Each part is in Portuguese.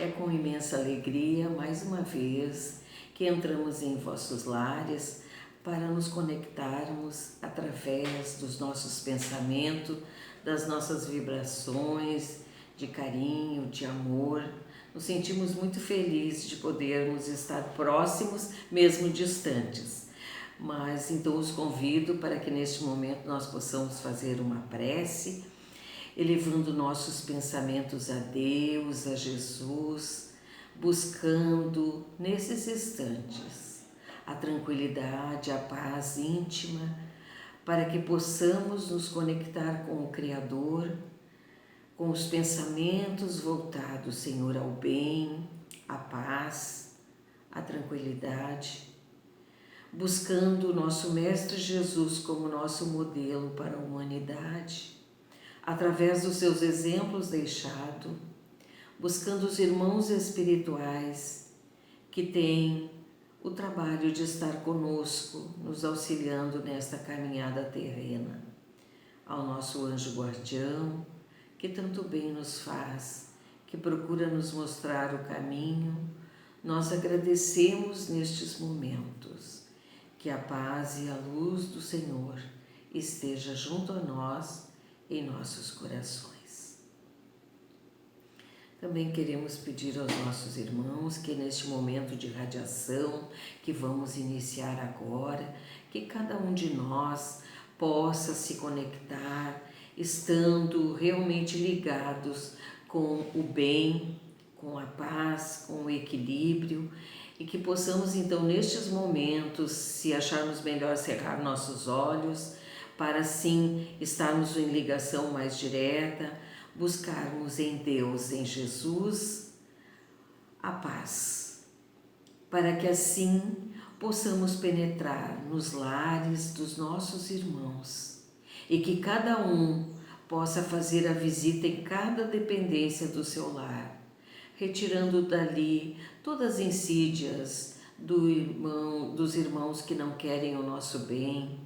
É com imensa alegria, mais uma vez, que entramos em vossos lares para nos conectarmos através dos nossos pensamentos, das nossas vibrações de carinho, de amor. Nos sentimos muito felizes de podermos estar próximos, mesmo distantes. Mas então os convido para que neste momento nós possamos fazer uma prece, elevando nossos pensamentos a Deus, a Jesus, buscando nesses instantes a tranquilidade, a paz íntima, para que possamos nos conectar com o Criador, com os pensamentos voltados, Senhor, ao bem, à paz, à tranquilidade, buscando o nosso Mestre Jesus como nosso modelo para a humanidade, através dos seus exemplos deixados, buscando os irmãos espirituais que têm o trabalho de estar conosco, nos auxiliando nesta caminhada terrena, ao nosso anjo guardião, que tanto bem nos faz, que procura nos mostrar o caminho. Nós agradecemos nestes momentos. Que a paz e a luz do Senhor esteja junto a nós, em nossos corações. Também queremos pedir aos nossos irmãos que neste momento de radiação que vamos iniciar agora, que cada um de nós possa se conectar, estando realmente ligados com o bem, com a paz, com o equilíbrio, e que possamos então nestes momentos, se acharmos melhor, cerrar nossos olhos, para assim estarmos em ligação mais direta, buscarmos em Deus, em Jesus, a paz, para que assim possamos penetrar nos lares dos nossos irmãos e que cada um possa fazer a visita em cada dependência do seu lar, retirando dali todas as insídias dos irmãos que não querem o nosso bem,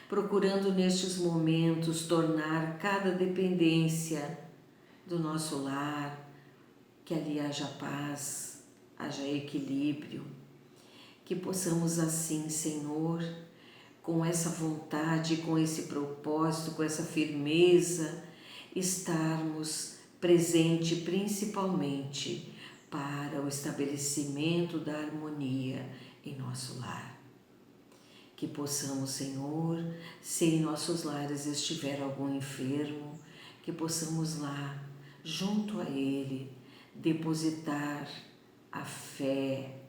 procurando nestes momentos tornar cada dependência do nosso lar, que ali haja paz, haja equilíbrio, que possamos assim, Senhor, com essa vontade, com esse propósito, com essa firmeza, estarmos presente principalmente para o estabelecimento da harmonia em nosso lar. Que possamos, Senhor, se em nossos lares estiver algum enfermo, que possamos lá, junto a ele, depositar a fé,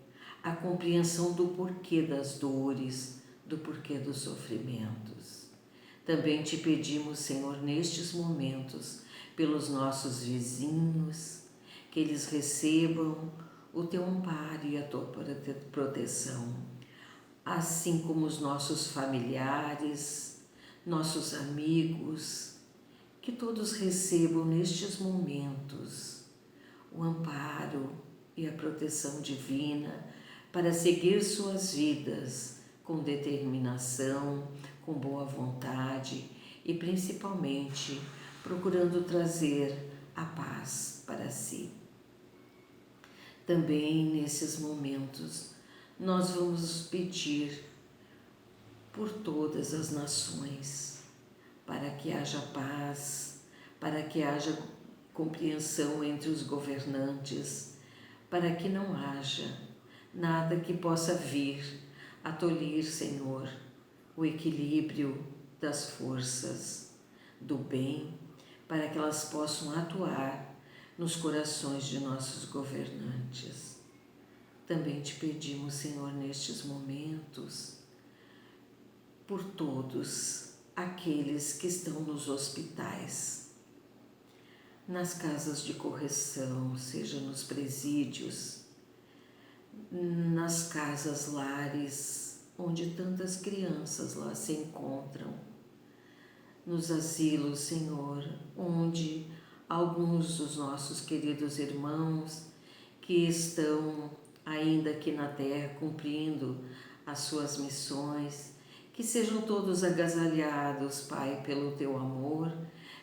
a compreensão do porquê das dores, do porquê dos sofrimentos. Também te pedimos, Senhor, nestes momentos, pelos nossos vizinhos, que eles recebam o teu amparo e a tua proteção, assim como os nossos familiares, nossos amigos, que todos recebam nestes momentos o amparo e a proteção divina para seguir suas vidas com determinação, com boa vontade e principalmente procurando trazer a paz para si. Também nesses momentos nós vamos pedir por todas as nações, para que haja paz, para que haja compreensão entre os governantes, para que não haja nada que possa vir a tolir, Senhor, o equilíbrio das forças do bem, para que elas possam atuar nos corações de nossos governantes. Também te pedimos, Senhor, nestes momentos, por todos aqueles que estão nos hospitais, nas casas de correção, seja nos presídios, nas casas lares, onde tantas crianças lá se encontram, nos asilos, Senhor, onde alguns dos nossos queridos irmãos que estão ainda aqui na terra cumprindo as suas missões, que sejam todos agasalhados, Pai, pelo teu amor,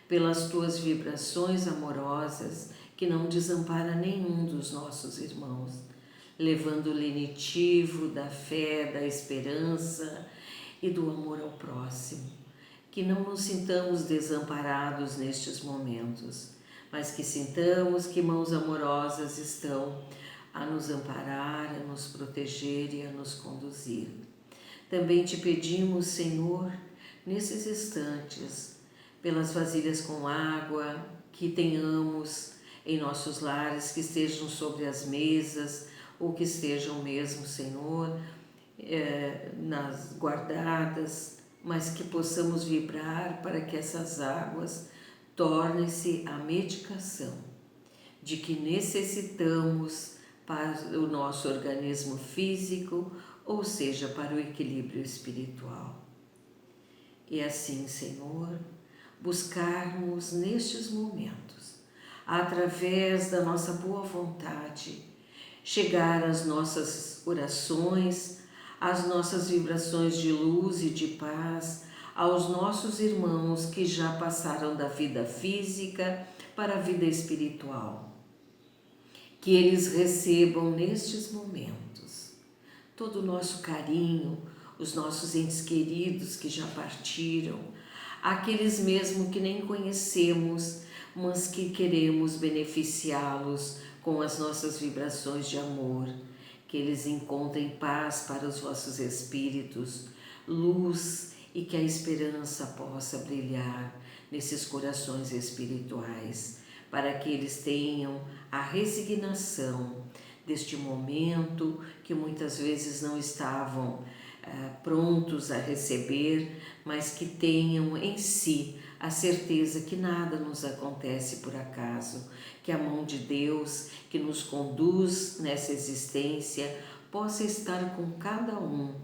pelas tuas vibrações amorosas que não desampara nenhum dos nossos irmãos, levando o lenitivo da fé, da esperança e do amor ao próximo. Que não nos sintamos desamparados nestes momentos, mas que sintamos que mãos amorosas estão a nos amparar, a nos proteger e a nos conduzir. Também te pedimos, Senhor, nesses instantes, pelas vasilhas com água que tenhamos em nossos lares, que estejam sobre as mesas ou que estejam mesmo, Senhor, nas guardadas, mas que possamos vibrar para que essas águas tornem-se a medicação de que necessitamos para o nosso organismo físico, ou seja, para o equilíbrio espiritual. E assim, Senhor, buscarmos nestes momentos, através da nossa boa vontade, chegar às nossas orações, às nossas vibrações de luz e de paz, aos nossos irmãos que já passaram da vida física para a vida espiritual. Que eles recebam nestes momentos todo o nosso carinho, os nossos entes queridos que já partiram, aqueles mesmo que nem conhecemos, mas que queremos beneficiá-los com as nossas vibrações de amor, que eles encontrem paz para os vossos espíritos, luz e que a esperança possa brilhar nesses corações espirituais, para que eles tenham a resignação deste momento que muitas vezes não estavam prontos a receber, mas que tenham em si a certeza que nada nos acontece por acaso, que a mão de Deus que nos conduz nessa existência possa estar com cada um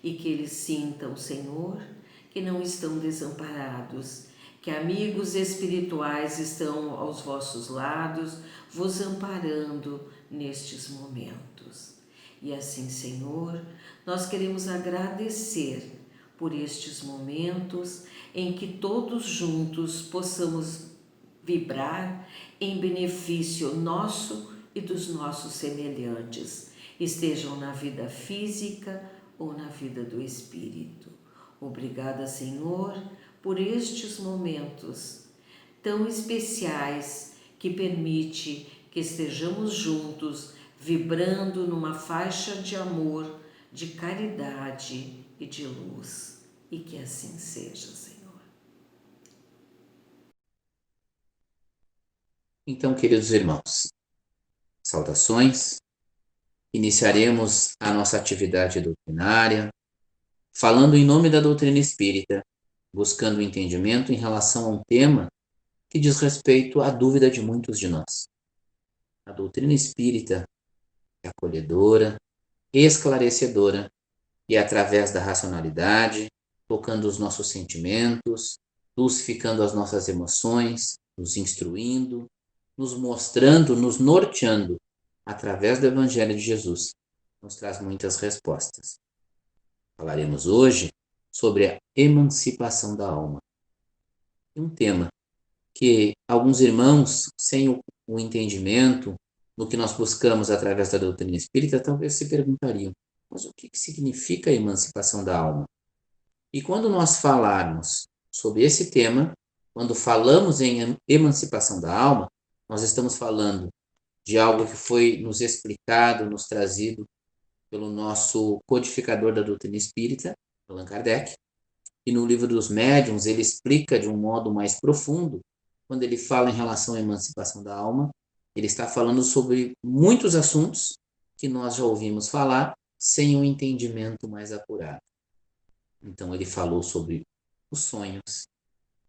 e que eles sintam, Senhor, que não estão desamparados, que amigos espirituais estão aos vossos lados, vos amparando nestes momentos. E assim, Senhor, nós queremos agradecer por estes momentos em que todos juntos possamos vibrar em benefício nosso e dos nossos semelhantes, estejam na vida física ou na vida do espírito. Obrigada, Senhor, por estes momentos tão especiais que permite que estejamos juntos, vibrando numa faixa de amor, de caridade e de luz. E que assim seja, Senhor. Então, queridos irmãos, saudações. Iniciaremos a nossa atividade doutrinária, falando em nome da doutrina espírita, buscando entendimento em relação a um tema que diz respeito à dúvida de muitos de nós. A doutrina espírita é acolhedora, esclarecedora e, através da racionalidade, tocando os nossos sentimentos, lucificando as nossas emoções, nos instruindo, nos mostrando, nos norteando, através do Evangelho de Jesus, nos traz muitas respostas. Falaremos hoje sobre a emancipação da alma. Um tema que alguns irmãos, sem o entendimento no que nós buscamos através da doutrina espírita, talvez se perguntariam, mas o que significa a emancipação da alma? E quando nós falarmos sobre esse tema, quando falamos em emancipação da alma, nós estamos falando de algo que foi nos explicado, nos trazido pelo nosso codificador da doutrina espírita, Allan Kardec, e no livro dos Médiuns ele explica de um modo mais profundo, quando ele fala em relação à emancipação da alma, ele está falando sobre muitos assuntos que nós já ouvimos falar sem um entendimento mais apurado. Então ele falou sobre os sonhos,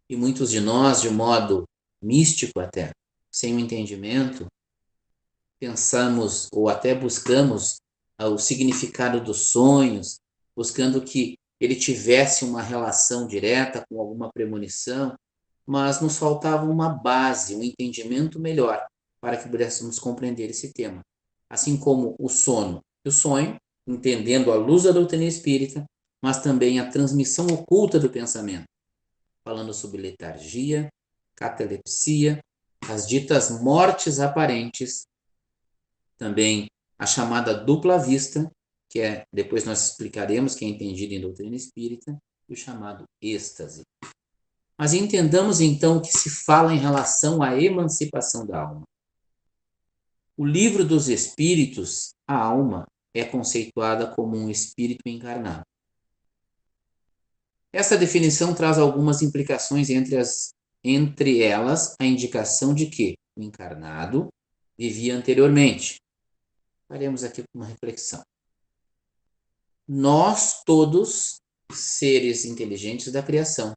e muitos de nós, de modo místico até, sem um entendimento, pensamos ou até buscamos o significado dos sonhos, buscando que ele tivesse uma relação direta com alguma premonição, mas nos faltava uma base, um entendimento melhor para que pudéssemos compreender esse tema. Assim como o sono e o sonho, entendendo a luz da doutrina espírita, mas também a transmissão oculta do pensamento, falando sobre letargia, catalepsia, as ditas mortes aparentes, também a chamada dupla vista, que depois nós explicaremos que é entendido em doutrina espírita, e o chamado êxtase. Mas entendamos então o que se fala em relação à emancipação da alma. O livro dos espíritos, a alma, é conceituada como um espírito encarnado. Essa definição traz algumas implicações, entre elas a indicação de que o encarnado vivia anteriormente. Faremos aqui uma reflexão. Nós todos, seres inteligentes da criação,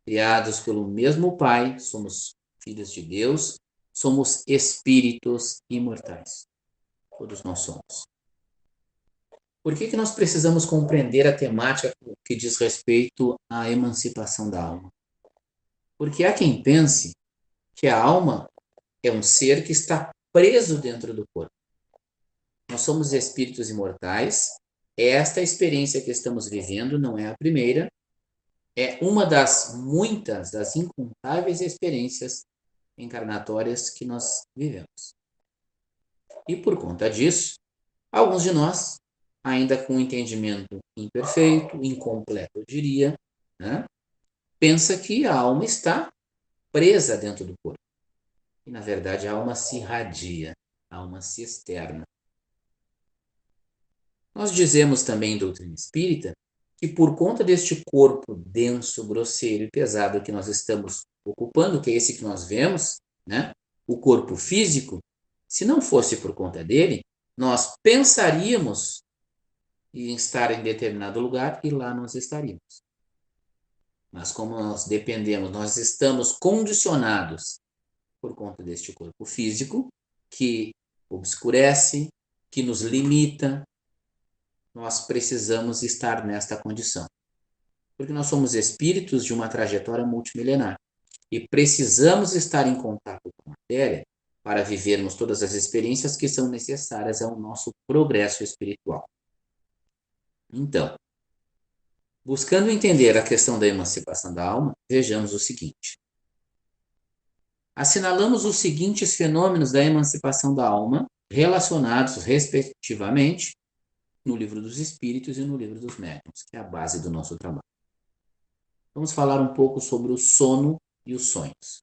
criados pelo mesmo Pai, somos filhos de Deus, somos espíritos imortais. Todos nós somos. Por que nós precisamos compreender a temática que diz respeito à emancipação da alma? Porque há quem pense que a alma é um ser que está preso dentro do corpo. Nós somos espíritos imortais. Esta experiência que estamos vivendo não é a primeira, é uma das muitas, das incontáveis experiências encarnatórias que nós vivemos. E por conta disso, alguns de nós, ainda com um entendimento imperfeito, incompleto, eu diria, né, pensa que a alma está presa dentro do corpo. E, na verdade, a alma se irradia, a alma se externa. Nós dizemos também em doutrina espírita que por conta deste corpo denso, grosseiro e pesado que nós estamos ocupando, que é esse que nós vemos, né, o corpo físico, se não fosse por conta dele, nós pensaríamos em estar em determinado lugar e lá nós estaríamos. Mas como nós dependemos, nós estamos condicionados por conta deste corpo físico, que obscurece, que nos limita, nós precisamos estar nesta condição. Porque nós somos espíritos de uma trajetória multimilenar e precisamos estar em contato com a matéria para vivermos todas as experiências que são necessárias ao nosso progresso espiritual. Então, buscando entender a questão da emancipação da alma, vejamos o seguinte. Assinalamos os seguintes fenômenos da emancipação da alma, relacionados, respectivamente, no Livro dos Espíritos e no Livro dos Médiuns, que é a base do nosso trabalho. Vamos falar um pouco sobre o sono e os sonhos.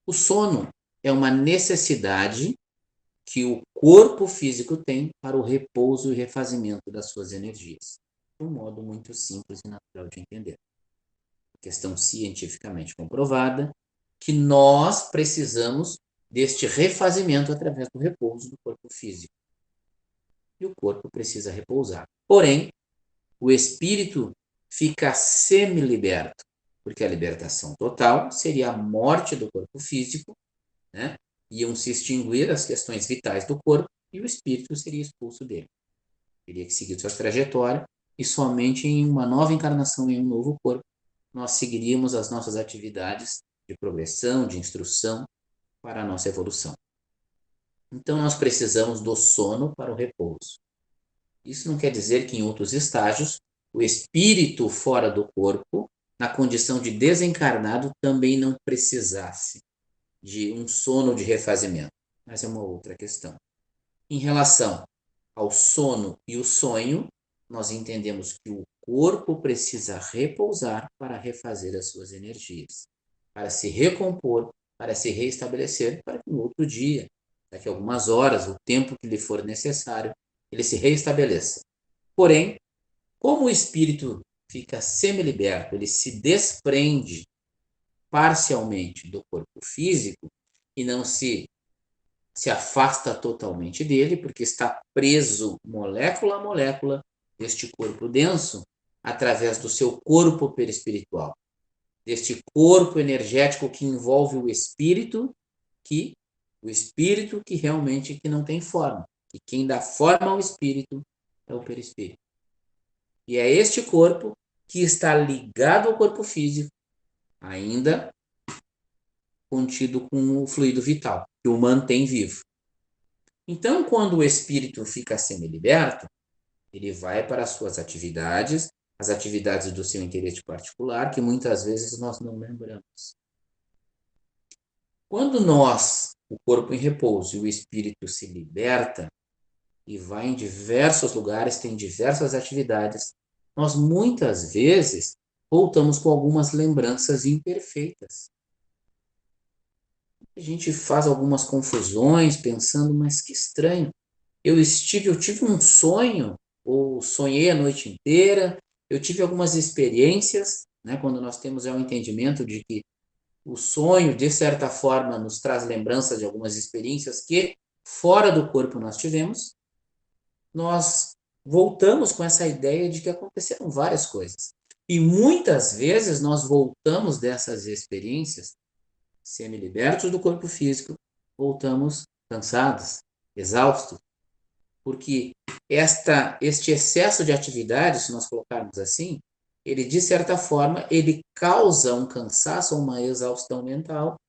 O sono é uma necessidade que o corpo físico tem para o repouso e refazimento das suas energias. De um modo muito simples e natural de entender. Questão cientificamente comprovada que nós precisamos deste refazimento através do repouso do corpo físico. E o corpo precisa repousar. Porém, o espírito fica semi-liberto, porque a libertação total seria a morte do corpo físico, né? Iam se extinguir as questões vitais do corpo e o espírito seria expulso dele. Teria que seguir sua trajetória e somente em uma nova encarnação, em um novo corpo, nós seguiríamos as nossas atividades de progressão, de instrução para a nossa evolução. Então, nós precisamos do sono para o repouso. Isso não quer dizer que em outros estágios, o espírito fora do corpo, na condição de desencarnado, também não precisasse de um sono de refazimento. Mas é uma outra questão. Em relação ao sono e o sonho, nós entendemos que o corpo precisa repousar para refazer as suas energias, para se recompor, para se reestabelecer, para que no outro dia, daqui a algumas horas, o tempo que lhe for necessário, ele se reestabeleça. Porém, como o espírito fica semi-liberto, ele se desprende parcialmente do corpo físico e não se afasta totalmente dele, porque está preso molécula a molécula deste corpo denso através do seu corpo perispiritual, deste corpo energético que envolve o espírito que realmente que não tem forma. E quem dá forma ao espírito é o perispírito. E é este corpo que está ligado ao corpo físico, ainda contido com o fluido vital, que o mantém vivo. Então, quando o espírito fica semi-liberto, ele vai para as suas atividades, as atividades do seu interesse particular, que muitas vezes nós não lembramos. Quando nós, o corpo em repouso e o espírito se liberta e vai em diversos lugares, tem diversas atividades, nós muitas vezes voltamos com algumas lembranças imperfeitas. A gente faz algumas confusões pensando, mas que estranho. Eu tive um sonho, ou sonhei a noite inteira, eu tive algumas experiências, né, quando nós temos o entendimento de que o sonho, de certa forma, nos traz lembranças de algumas experiências que fora do corpo nós tivemos, nós voltamos com essa ideia de que aconteceram várias coisas. E muitas vezes nós voltamos dessas experiências semi-libertos do corpo físico, voltamos cansados, exaustos, porque este excesso de atividade, se nós colocarmos assim, ele de certa forma ele causa um cansaço ou uma exaustão mental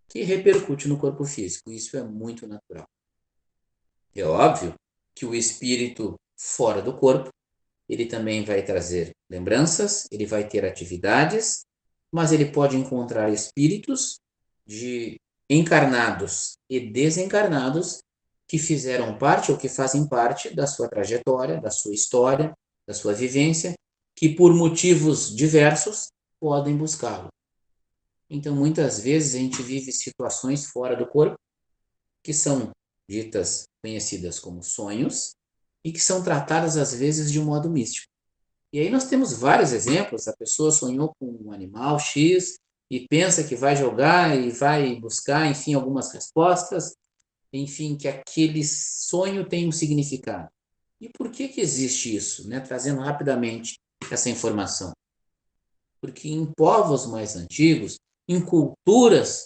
que repercute no corpo físico. Isso é muito natural. É óbvio que o espírito fora do corpo, ele também vai trazer lembranças, ele vai ter atividades, mas ele pode encontrar espíritos de encarnados e desencarnados que fizeram parte ou que fazem parte da sua trajetória, da sua história, da sua vivência, que por motivos diversos podem buscá-lo. Então, muitas vezes a gente vive situações fora do corpo que são ditas, conhecidas como sonhos, e que são tratadas às vezes de um modo místico. E aí nós temos vários exemplos. A pessoa sonhou com um animal X e pensa que vai jogar e vai buscar, enfim, algumas respostas, enfim, que aquele sonho tem um significado. E por que que existe isso, né? Trazendo rapidamente essa informação. Porque em povos mais antigos, em culturas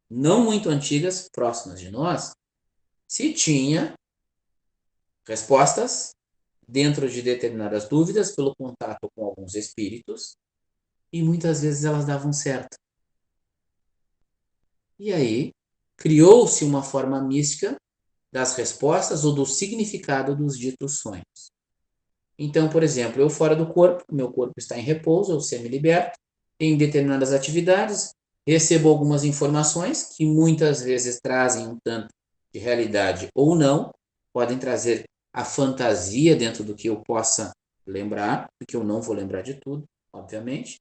não muito antigas, próximas de nós, se tinha respostas dentro de determinadas dúvidas pelo contato com alguns espíritos e muitas vezes elas davam certo. E aí criou-se uma forma mística das respostas ou do significado dos ditos sonhos. Então, por exemplo, eu fora do corpo, meu corpo está em repouso, eu semi-liberto, em determinadas atividades, recebo algumas informações que muitas vezes trazem um tanto de realidade ou não, podem trazer a fantasia dentro do que eu possa lembrar, porque eu não vou lembrar de tudo, obviamente,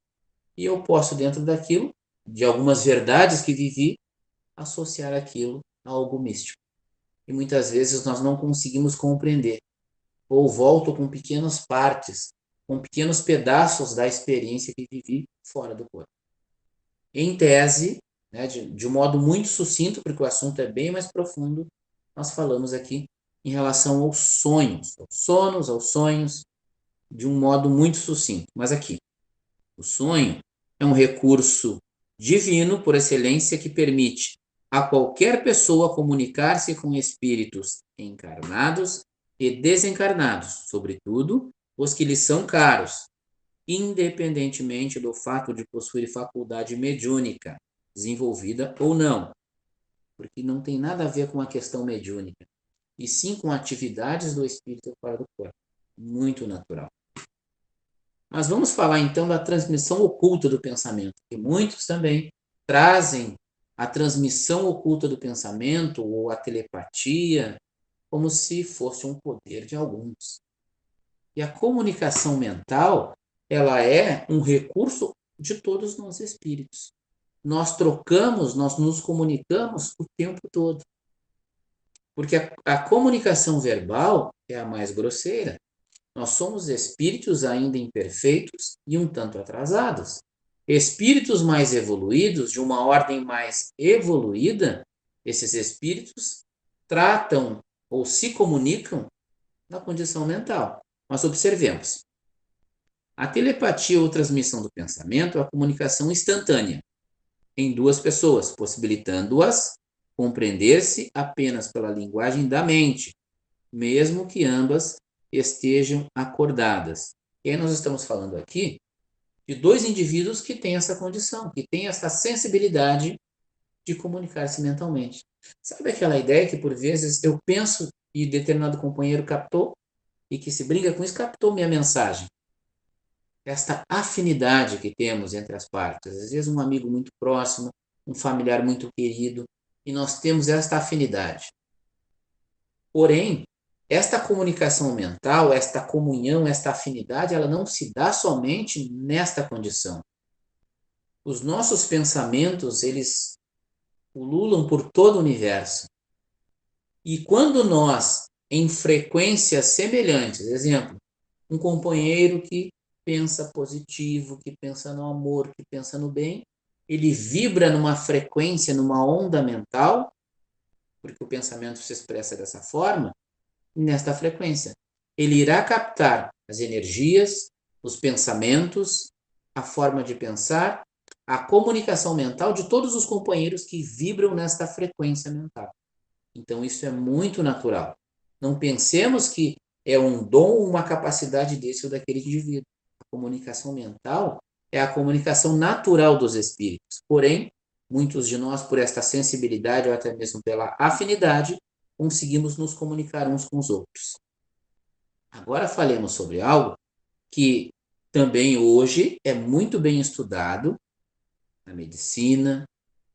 e eu posso, dentro daquilo, de algumas verdades que vivi, associar aquilo a algo místico. E muitas vezes nós não conseguimos compreender, ou volto com pequenas partes, com pequenos pedaços da experiência que vivi fora do corpo. Em tese, né, de um modo muito sucinto, porque o assunto é bem mais profundo, nós falamos aqui em relação aos sonhos, aos sonos, aos sonhos, de um modo muito sucinto. Mas aqui, o sonho é um recurso divino por excelência que permite a qualquer pessoa comunicar-se com espíritos encarnados e desencarnados, sobretudo os que lhes são caros, independentemente do fato de possuir faculdade mediúnica, desenvolvida ou não, porque não tem nada a ver com a questão mediúnica, e sim com atividades do espírito fora do corpo. Muito natural. Mas vamos falar então da transmissão oculta do pensamento, que muitos também trazem a transmissão oculta do pensamento ou a telepatia como se fosse um poder de alguns. E a comunicação mental, ela é um recurso de todos nós espíritos. Nós trocamos, nós nos comunicamos o tempo todo. Porque a comunicação verbal é a mais grosseira. Nós somos espíritos ainda imperfeitos e um tanto atrasados. Espíritos mais evoluídos, de uma ordem mais evoluída, esses espíritos tratam ou se comunicam na condição mental. Mas observemos. A telepatia ou transmissão do pensamento é a comunicação instantânea em duas pessoas, possibilitando-as compreender-se apenas pela linguagem da mente, mesmo que ambas estejam acordadas. E aí nós estamos falando aqui de dois indivíduos que têm essa condição, que têm essa sensibilidade de comunicar-se mentalmente. Sabe aquela ideia que por vezes eu penso e determinado companheiro captou e que se brinca com isso, captou minha mensagem? Esta afinidade que temos entre as partes. Às vezes um amigo muito próximo um familiar muito querido, e nós temos esta afinidade. Porém, esta comunicação mental, esta comunhão, esta afinidade, ela não se dá somente nesta condição. Os nossos pensamentos, eles pululam por todo o universo. E quando nós, em frequências semelhantes, exemplo, um companheiro que pensa positivo, que pensa no amor, que pensa no bem, ele vibra numa frequência, numa onda mental, porque o pensamento se expressa dessa forma, nesta frequência. Ele irá captar as energias, os pensamentos, a forma de pensar, a comunicação mental de todos os companheiros que vibram nesta frequência mental. Então, isso é muito natural. Não pensemos que é um dom ou uma capacidade desse ou daquele indivíduo. A comunicação mental é a comunicação natural dos espíritos. Porém, muitos de nós, por esta sensibilidade ou até mesmo pela afinidade, conseguimos nos comunicar uns com os outros. Agora falemos sobre algo que também hoje é muito bem estudado na medicina,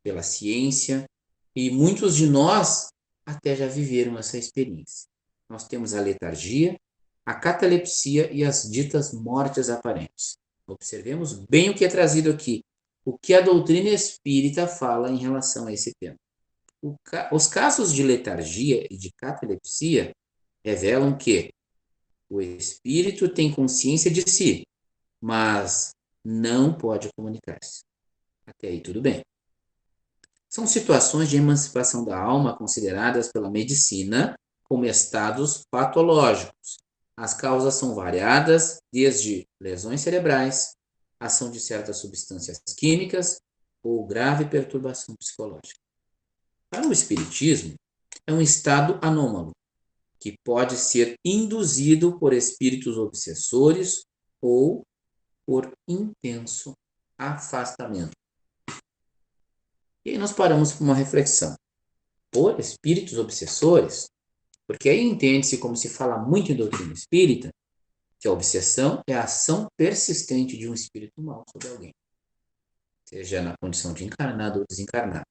pela ciência, e muitos de nós até já viveram essa experiência. Nós temos a letargia, a catalepsia e as ditas mortes aparentes. Observemos bem o que é trazido aqui, o que a doutrina espírita fala em relação a esse tema. Os casos de letargia e de catalepsia revelam que o espírito tem consciência de si, mas não pode comunicar-se. Até aí tudo bem. São situações de emancipação da alma consideradas pela medicina como estados patológicos. As causas são variadas, desde lesões cerebrais, ação de certas substâncias químicas ou grave perturbação psicológica. Para o espiritismo, é um estado anômalo, que pode ser induzido por espíritos obsessores ou por intenso afastamento. E aí nós paramos para uma reflexão. Por espíritos obsessores, porque aí entende-se, como se fala muito em doutrina espírita, que a obsessão é a ação persistente de um espírito mau sobre alguém, seja na condição de encarnado ou desencarnado.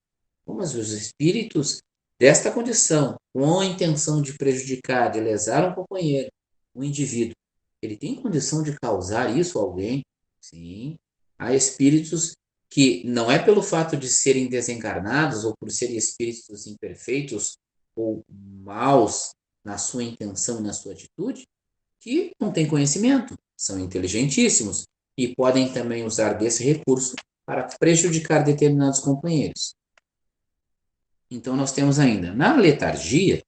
Mas os espíritos desta condição, com a intenção de prejudicar, de lesar um companheiro, um indivíduo, ele tem condição de causar isso a alguém? Sim. Há espíritos que não é pelo fato de serem desencarnados ou por serem espíritos imperfeitos ou maus na sua intenção e na sua atitude, que não têm conhecimento, são inteligentíssimos e podem também usar desse recurso para prejudicar determinados companheiros. Então, nós temos ainda, na letargia,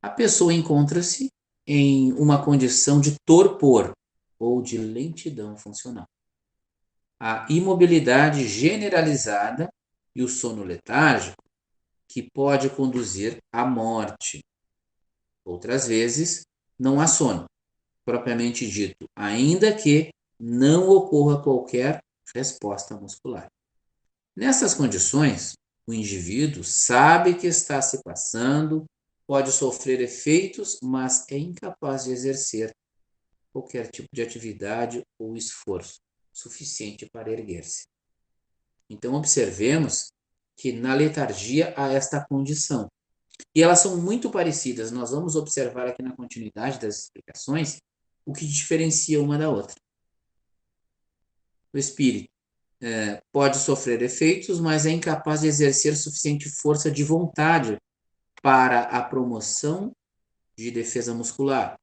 a pessoa encontra-se em uma condição de torpor ou de lentidão funcional. A imobilidade generalizada e o sono letárgico, que pode conduzir à morte. Outras vezes, não há sono, propriamente dito, ainda que não ocorra qualquer resposta muscular. Nessas condições, o indivíduo sabe que está se passando, pode sofrer efeitos, mas é incapaz de exercer qualquer tipo de atividade ou esforço suficiente para erguer-se. Então, observemos que na letargia há esta condição. E elas são muito parecidas. Nós vamos observar aqui na continuidade das explicações o que diferencia uma da outra. O espírito pode sofrer efeitos, mas é incapaz de exercer suficiente força de vontade para a promoção de defesa muscular.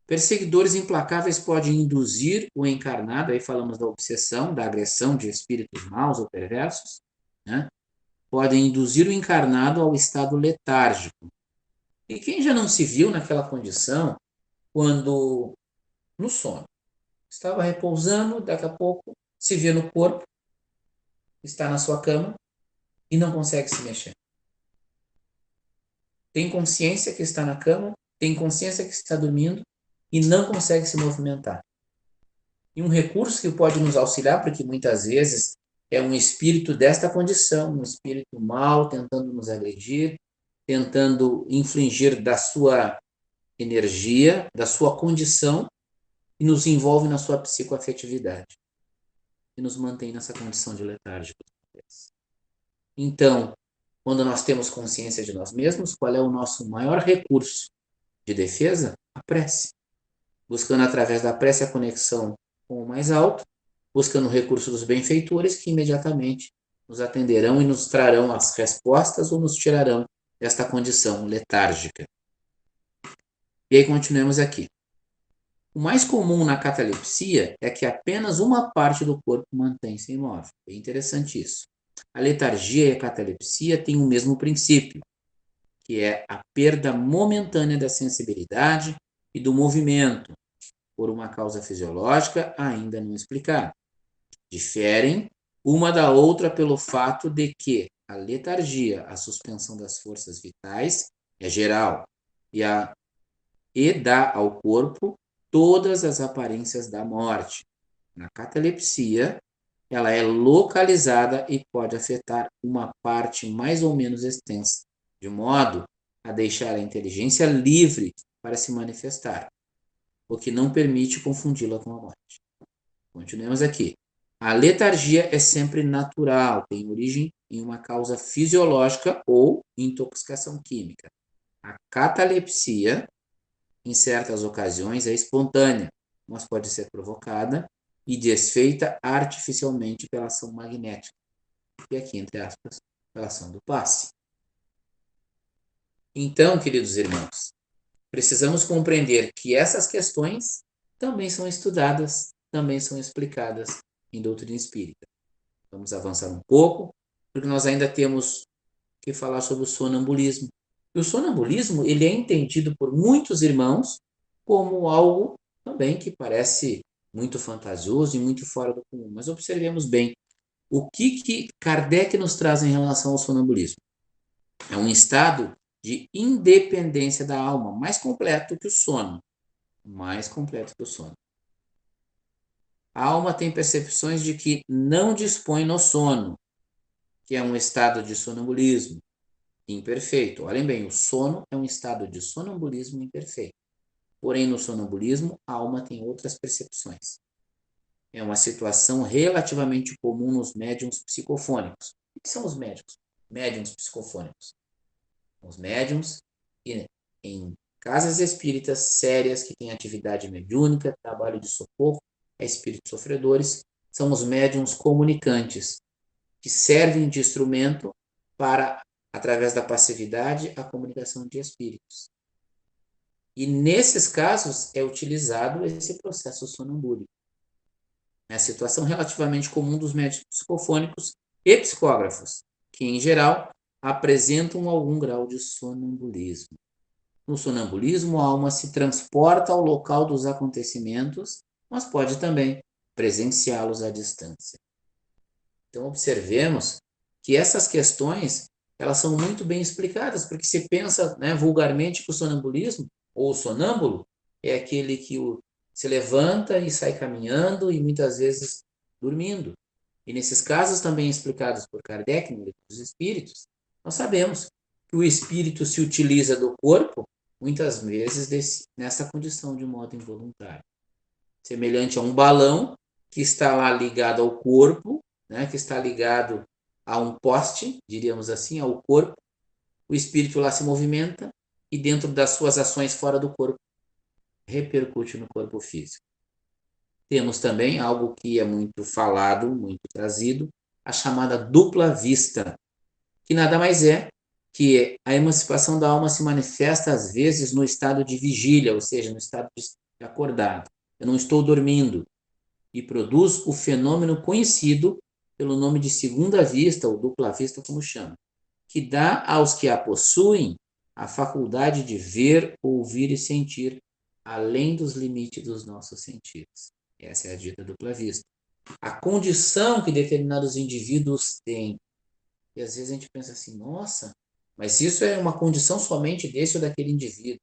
Perseguidores implacáveis podem induzir o encarnado, aí falamos da obsessão, da agressão de espíritos maus ou perversos, né? Podem induzir o encarnado ao estado letárgico. E quem já não se viu naquela condição quando, no sono, estava repousando, daqui a pouco se vê no corpo, está na sua cama e não consegue se mexer. Tem consciência que está na cama, tem consciência que está dormindo e não consegue se movimentar. E um recurso que pode nos auxiliar, porque muitas vezes é um espírito desta condição, um espírito mau tentando nos agredir, tentando infligir da sua energia, da sua condição e nos envolve na sua psicoafetividade. que nos mantém nessa condição de letárgico. Então, quando nós temos consciência de nós mesmos, qual é o nosso maior recurso de defesa? A prece. Buscando através da prece a conexão com o mais alto, buscando o recurso dos benfeitores que imediatamente nos atenderão e nos trarão as respostas ou nos tirarão desta condição letárgica. E aí continuemos aqui. O mais comum na catalepsia é que apenas uma parte do corpo mantém-se imóvel. É interessante isso. A letargia e a catalepsia têm o mesmo princípio, que é a perda momentânea da sensibilidade e do movimento, por uma causa fisiológica ainda não explicada. Diferem uma da outra pelo fato de que a letargia, a suspensão das forças vitais, é geral e dá ao corpo todas as aparências da morte. Na catalepsia, ela é localizada e pode afetar uma parte mais ou menos extensa, de modo a deixar a inteligência livre para se manifestar, o que não permite confundi-la com a morte. Continuemos aqui. A letargia é sempre natural, tem origem em uma causa fisiológica ou intoxicação química. A catalepsia, em certas ocasiões, é espontânea, mas pode ser provocada e desfeita artificialmente pela ação magnética. E aqui, entre aspas, pela ação do passe. Então, queridos irmãos, precisamos compreender que essas questões também são estudadas, também são explicadas em doutrina espírita. Vamos avançar um pouco, porque nós ainda temos que falar sobre o sonambulismo. E o sonambulismo, ele é entendido por muitos irmãos como algo também que parece muito fantasioso e muito fora do comum. Mas observemos bem o que Kardec nos traz em relação ao sonambulismo. É um estado de independência da alma, mais completo que o sono. Mais completo que o sono. A alma tem percepções de que não dispõe no sono, que é um estado de sonambulismo imperfeito. Olhem bem, o sono é um estado de sonambulismo imperfeito. Porém, no sonambulismo, a alma tem outras percepções. É uma situação relativamente comum nos médiuns psicofônicos. O que são os médiuns psicofônicos? Os médiuns que, em casas espíritas sérias que têm atividade mediúnica, trabalho de socorro a espíritos sofredores, são os médiuns comunicantes, que servem de instrumento para, através da passividade, a comunicação de espíritos. E nesses casos é utilizado esse processo sonambúlico. É a situação relativamente comum dos médiuns psicofônicos e psicógrafos, que, em geral, apresentam algum grau de sonambulismo. No sonambulismo, a alma se transporta ao local dos acontecimentos, mas pode também presenciá-los à distância. Então, observemos que essas questões elas são muito bem explicadas, porque se pensa, né, vulgarmente que o sonambulismo, ou o sonâmbulo, é aquele que se levanta e sai caminhando e muitas vezes dormindo. E nesses casos também explicados por Kardec, no Livro dos Espíritos, nós sabemos que o espírito se utiliza do corpo, muitas vezes nessa condição de modo involuntário. Semelhante a um balão que está lá ligado ao corpo, né, que está ligado a um poste, diríamos assim, ao corpo, o espírito lá se movimenta e dentro das suas ações fora do corpo, repercute no corpo físico. Temos também algo que é muito falado, muito trazido, a chamada dupla vista, que nada mais é que a emancipação da alma se manifesta às vezes no estado de vigília, ou seja, no estado de acordado. Eu não estou dormindo, e produz o fenômeno conhecido pelo nome de segunda vista, ou dupla vista, como chama, que dá aos que a possuem a faculdade de ver, ouvir e sentir, além dos limites dos nossos sentidos. Essa é a dita dupla vista. A condição que determinados indivíduos têm. E às vezes a gente pensa assim, nossa, mas isso é uma condição somente desse ou daquele indivíduo.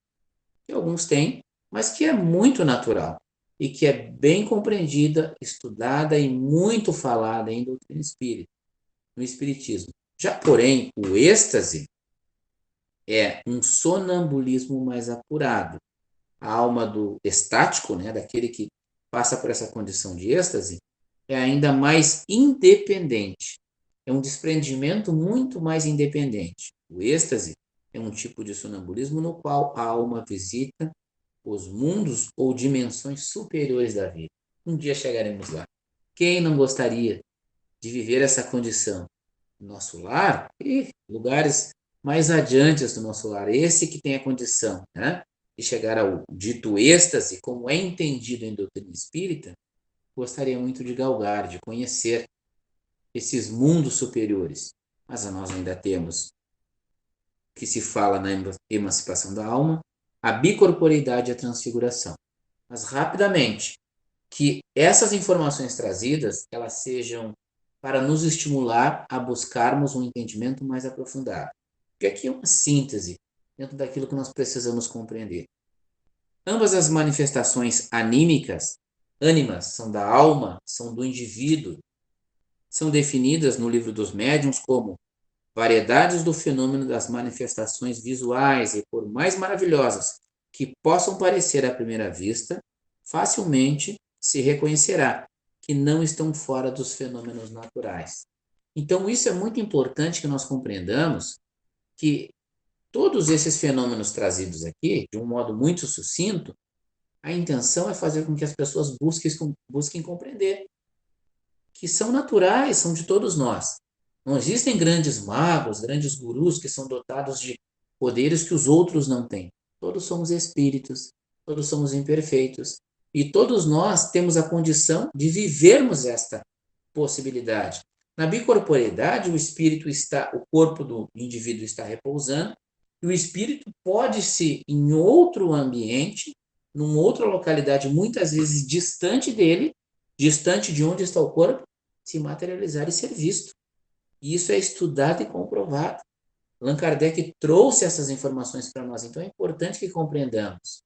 Que alguns têm, mas que é muito natural e que é bem compreendida, estudada e muito falada em doutrina espírita, no espiritismo. Já, porém, o êxtase é um sonambulismo mais apurado. A alma do estático, né, daquele que passa por essa condição de êxtase, é ainda mais independente. É um desprendimento muito mais independente. O êxtase é um tipo de sonambulismo no qual a alma visita os mundos ou dimensões superiores da vida. Um dia chegaremos lá. Quem não gostaria de viver essa condição? Nosso lar e lugares mais adiantes do nosso lar. Esse que tem a condição, né, de chegar ao dito êxtase, como é entendido em doutrina espírita, gostaria muito de galgar, de conhecer esses mundos superiores. Mas nós ainda temos, que se fala na emancipação da alma, a bicorporeidade e a transfiguração. Mas rapidamente, que essas informações trazidas, elas sejam para nos estimular a buscarmos um entendimento mais aprofundado. Porque aqui é uma síntese dentro daquilo que nós precisamos compreender. Ambas as manifestações anímicas, ânimas, são da alma, são do indivíduo, são definidas no Livro dos Médiuns como variedades do fenômeno das manifestações visuais e, por mais maravilhosas que possam parecer à primeira vista, facilmente se reconhecerá que não estão fora dos fenômenos naturais. Então, isso é muito importante que nós compreendamos que todos esses fenômenos trazidos aqui, de um modo muito sucinto, a intenção é fazer com que as pessoas busquem compreender que são naturais, são de todos nós. Não existem grandes magos, grandes gurus que são dotados de poderes que os outros não têm. Todos somos espíritos, todos somos imperfeitos e todos nós temos a condição de vivermos esta possibilidade. Na bicorporeidade, o corpo do indivíduo está repousando e o espírito pode se em outro ambiente, numa outra localidade, muitas vezes distante dele, distante de onde está o corpo, se materializar e ser visto. E isso é estudado e comprovado. Allan Kardec trouxe essas informações para nós, então é importante que compreendamos.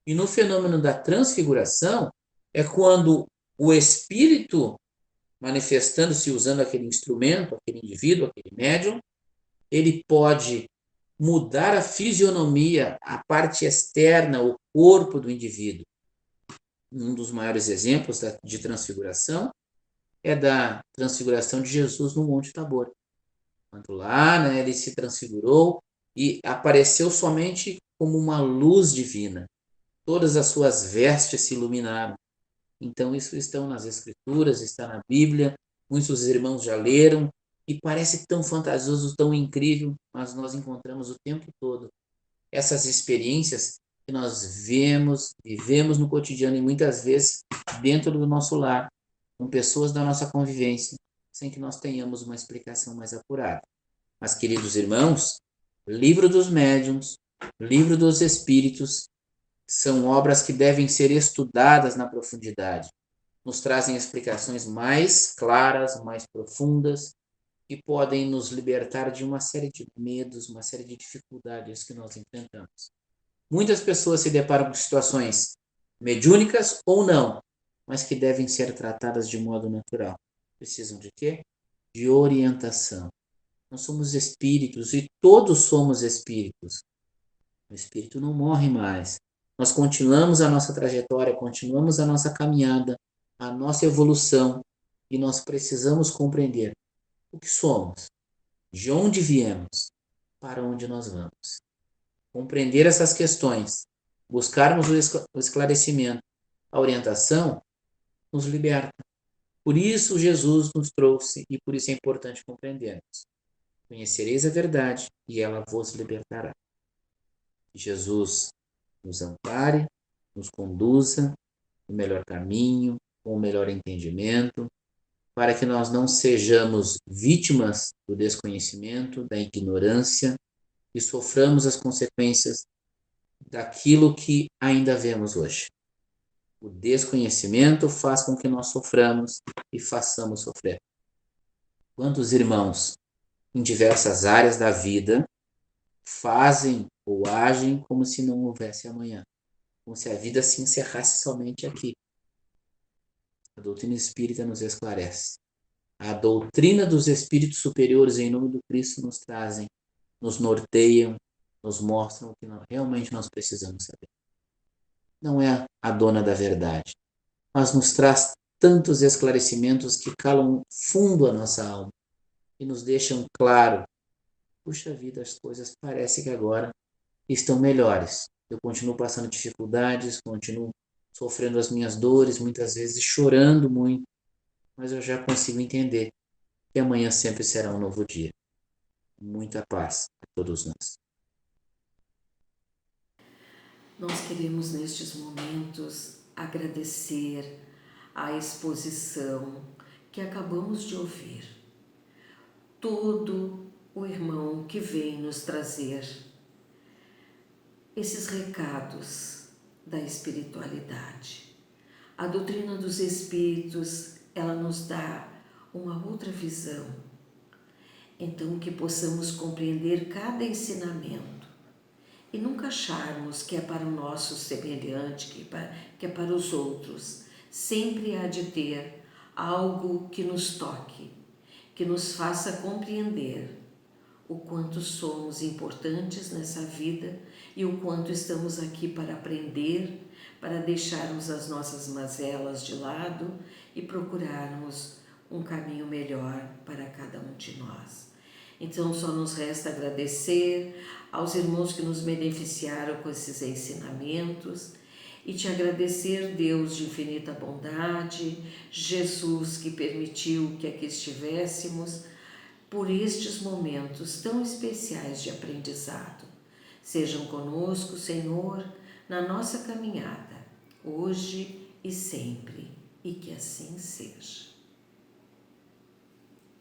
E no fenômeno da transfiguração, é quando o espírito, manifestando-se usando aquele instrumento, aquele indivíduo, aquele médium, ele pode mudar a fisionomia, a parte externa, o corpo do indivíduo. Um dos maiores exemplos de transfiguração é da transfiguração de Jesus no Monte Tabor. Quando lá, né, ele se transfigurou e apareceu somente como uma luz divina. Todas as suas vestes se iluminaram. Então, isso está nas Escrituras, está na Bíblia, muitos irmãos já leram, e parece tão fantasioso, tão incrível, mas nós encontramos o tempo todo essas experiências que nós vivemos no cotidiano e muitas vezes dentro do nosso lar, com pessoas da nossa convivência, sem que nós tenhamos uma explicação mais apurada. Mas, queridos irmãos, Livro dos Médiuns, Livro dos Espíritos, são obras que devem ser estudadas na profundidade. Nos trazem explicações mais claras, mais profundas, que podem nos libertar de uma série de medos, uma série de dificuldades que nós enfrentamos. Muitas pessoas se deparam com situações mediúnicas ou não, mas que devem ser tratadas de modo natural. Precisam de quê? De orientação. Nós somos espíritos e todos somos espíritos. O espírito não morre mais. Nós continuamos a nossa trajetória, continuamos a nossa caminhada, a nossa evolução e nós precisamos compreender o que somos, de onde viemos, para onde nós vamos. Compreender essas questões, buscarmos o esclarecimento, a orientação, nos liberta. Por isso Jesus nos trouxe e por isso é importante compreendermos. Conhecereis a verdade e ela vos libertará. Jesus nos ampare, nos conduza no melhor caminho, com o melhor entendimento, para que nós não sejamos vítimas do desconhecimento, da ignorância e soframos as consequências daquilo que ainda vemos hoje. O desconhecimento faz com que nós soframos e façamos sofrer. Quantos irmãos em diversas áreas da vida fazem ou agem como se não houvesse amanhã, como se a vida se encerrasse somente aqui. A doutrina espírita nos esclarece. A doutrina dos espíritos superiores em nome do Cristo nos trazem, nos norteiam, nos mostram o que realmente nós precisamos saber. Não é a dona da verdade, mas nos traz tantos esclarecimentos que calam fundo a nossa alma e nos deixam claro, puxa vida, as coisas parece que agora estão melhores. Eu continuo passando dificuldades, continuo sofrendo as minhas dores, muitas vezes chorando muito, mas eu já consigo entender que amanhã sempre será um novo dia. Muita paz a todos nós. Nós queremos nestes momentos agradecer a exposição que acabamos de ouvir. Todo o irmão que vem nos trazer esses recados da espiritualidade. A doutrina dos espíritos, ela nos dá uma outra visão. Então, que possamos compreender cada ensinamento e nunca acharmos que é para o nosso semelhante, que é para os outros. Sempre há de ter algo que nos toque, que nos faça compreender o quanto somos importantes nessa vida e o quanto estamos aqui para aprender, para deixarmos as nossas mazelas de lado e procurarmos um caminho melhor para cada um de nós. Então só nos resta agradecer aos irmãos que nos beneficiaram com esses ensinamentos e te agradecer, Deus de infinita bondade, Jesus que permitiu que aqui estivéssemos, por estes momentos tão especiais de aprendizado. Sejam conosco, Senhor, na nossa caminhada, hoje e sempre, e que assim seja.